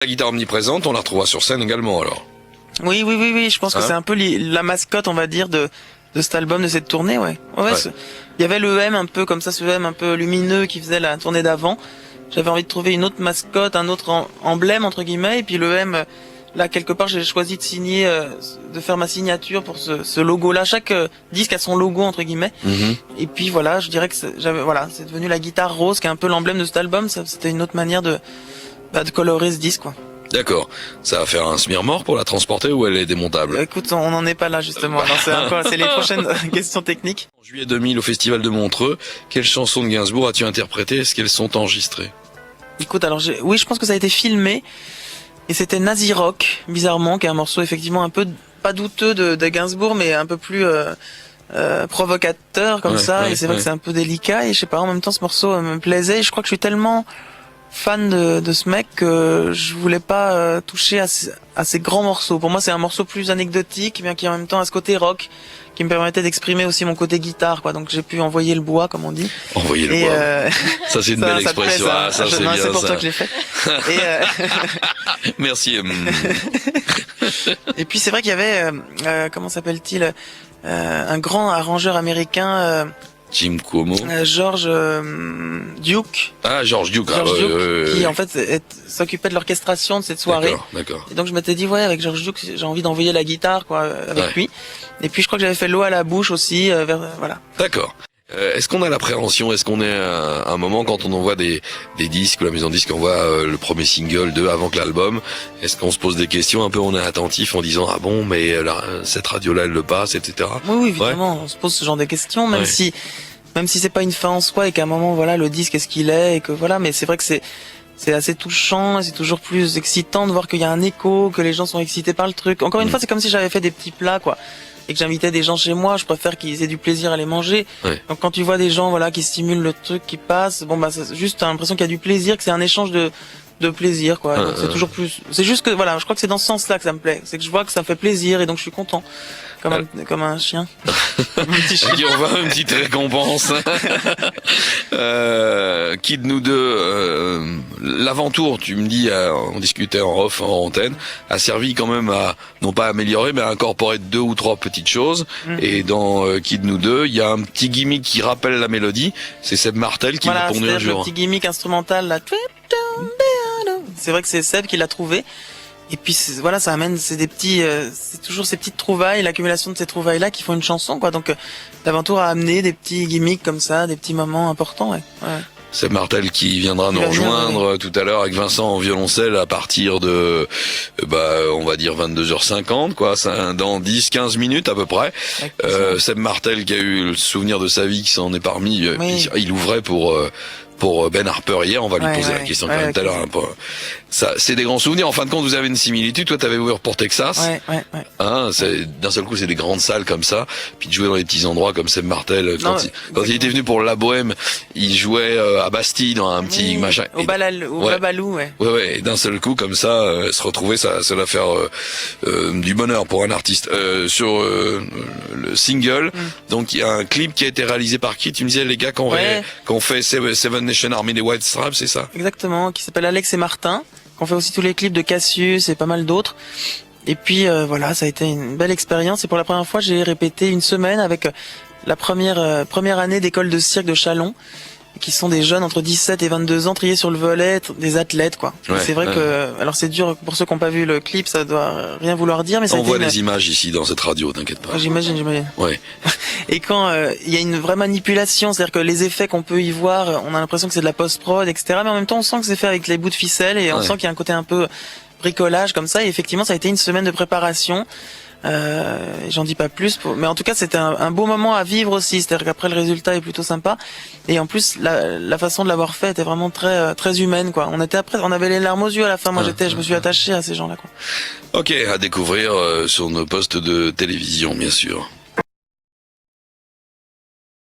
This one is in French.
La guitare omniprésente, on la retrouvera sur scène également alors. Oui, je pense que c'est un peu la mascotte, on va dire, de cet album, de cette tournée, ouais. Il y avait le M un peu comme ça, ce M un peu lumineux qui faisait la tournée d'avant. J'avais envie de trouver une autre mascotte, un autre emblème, entre guillemets, et puis le M, là, quelque part, j'ai choisi de signer, de faire ma signature pour ce logo-là. Chaque disque a son logo, entre guillemets. Et puis voilà, je dirais que c'est devenu la guitare rose, qui est un peu l'emblème de cet album. C'était une autre manière de colorer ce disque, quoi. D'accord. Ça va faire un smear-mort pour la transporter ou elle est démontable? Écoute, on n'en est pas là, justement. C'est les prochaines questions techniques. En juillet 2000, au Festival de Montreux, quelles chansons de Gainsbourg as-tu interprétées? Est-ce qu'elles sont enregistrées? Écoute, alors oui, je pense que ça a été filmé. Et c'était Nazi Rock, bizarrement, qui est un morceau effectivement un peu, pas douteux de Gainsbourg, mais un peu plus provocateur comme ça. Et c'est vrai que c'est un peu délicat. Et je sais pas, en même temps, ce morceau me plaisait. Et je crois que je suis tellement fan de ce mec que je voulais pas toucher à ces grands morceaux. Pour moi, c'est un morceau plus anecdotique, bien qui en même temps a ce côté rock qui me permettait d'exprimer aussi mon côté guitare, quoi. Donc j'ai pu envoyer le bois, comme on dit. Envoyer le bois. Ça c'est une belle expression. Ça c'est bien. C'est pour toi que je l'ai fait. Merci. Et puis c'est vrai qu'il y avait comment s'appelle-t-il, un grand arrangeur américain. Jim Cuomo. George Duke. Ah, George Duke. Qui en fait s'occupait de l'orchestration de cette soirée. D'accord. Et donc je m'étais dit avec George Duke, j'ai envie d'envoyer la guitare avec lui. Et puis je crois que j'avais fait l'eau à la bouche aussi voilà. D'accord. Est-ce qu'on a l'appréhension, est-ce qu'on est à un moment quand on envoie des disques, ou la maison de disques envoie le premier single avant que l'album, est-ce qu'on se pose des questions un peu, on est attentif en disant ah bon mais cette radio-là elle le passe, etc. Oui, évidemment, on se pose ce genre de questions, même si c'est pas une fin en soi et qu'à un moment le disque est ce qu'il est et que voilà, mais c'est vrai que c'est assez touchant et c'est toujours plus excitant de voir qu'il y a un écho, que les gens sont excités par le truc. Encore une fois, c'est comme si j'avais fait des petits plats et que j'invitais des gens chez moi, je préfère qu'ils aient du plaisir à les manger. Donc quand tu vois des gens qui stimulent le truc, qui passe, c'est juste, t'as l'impression qu'il y a du plaisir, que c'est un échange de plaisir, quoi. C'est toujours plus, c'est juste que je crois que c'est dans ce sens-là que ça me plaît. C'est que je vois que ça me fait plaisir et donc je suis content. Comme un chien. Un petit chien. On voit une petite récompense. Kid Nous Deux, l'aventure, tu me dis, on discutait en off, en antenne, a servi quand même à, non pas améliorer, mais à incorporer 2 ou 3 petites choses. Et dans Kid Nous Deux, il y a un petit gimmick qui rappelle la mélodie. C'est Seb Martel qui l'a pondu un jour. Le petit gimmick instrumental, là. C'est vrai que c'est Seb qui l'a trouvé. Et puis ça amène, c'est toujours ces petites trouvailles, l'accumulation de ces trouvailles là qui font une chanson, quoi. Donc l'aventure a amené des petits gimmicks comme ça, des petits moments importants, C'est Martel qui viendra nous rejoindre tout à l'heure avec Vincent en violoncelle à partir de on va dire 22h50 quoi, dans 10-15 minutes à peu près. Seb Martel qui a eu le souvenir de sa vie qui s'en est parmi, il ouvrait pour Ben Harper hier, on va lui poser la question quand même tout à l'heure. Ça, c'est des grands souvenirs. En fin de compte, vous avez une similitude. Toi, t'avais ouvert pour Texas. D'un seul coup, c'est des grandes salles comme ça. Puis de jouer dans les petits endroits comme Seb Martel. Quand il était venu pour La Bohème, il jouait à Bastille dans un petit machin. Au Babalou, Et d'un seul coup, comme ça, se retrouver, ça va faire du bonheur pour un artiste. Sur le single, donc il y a un clip qui a été réalisé par qui? Tu me disais les gars qu'on fait Seven Nation Army des White Stripes, c'est ça? Exactement, qui s'appelle Alex et Martin, qu'on fait aussi tous les clips de Cassius et pas mal d'autres. Et puis ça a été une belle expérience. Et pour la première fois, j'ai répété une semaine avec la première année d'école de cirque de Châlons, qui sont des jeunes entre 17 et 22 ans triés sur le volet, des athlètes, quoi. C'est vrai que, alors c'est dur pour ceux qui n'ont pas vu le clip, ça doit rien vouloir dire, mais ça on voit des images ici dans cette radio, t'inquiète pas. J'imagine. Et quand il y a une vraie manipulation, c'est-à-dire que les effets qu'on peut y voir, on a l'impression que c'est de la post-prod, etc. Mais en même temps, on sent que c'est fait avec les bouts de ficelle et on sent qu'il y a un côté un peu bricolage comme ça. Et effectivement, ça a été une semaine de préparation. J'en dis pas plus, mais en tout cas c'était un beau moment à vivre aussi, c'est-à-dire qu'après le résultat est plutôt sympa et en plus la façon de l'avoir fait était vraiment très très humaine, quoi. On avait les larmes aux yeux à la fin. Moi je me suis attaché à ces gens-là, quoi. Ok, à découvrir sur nos postes de télévision bien sûr.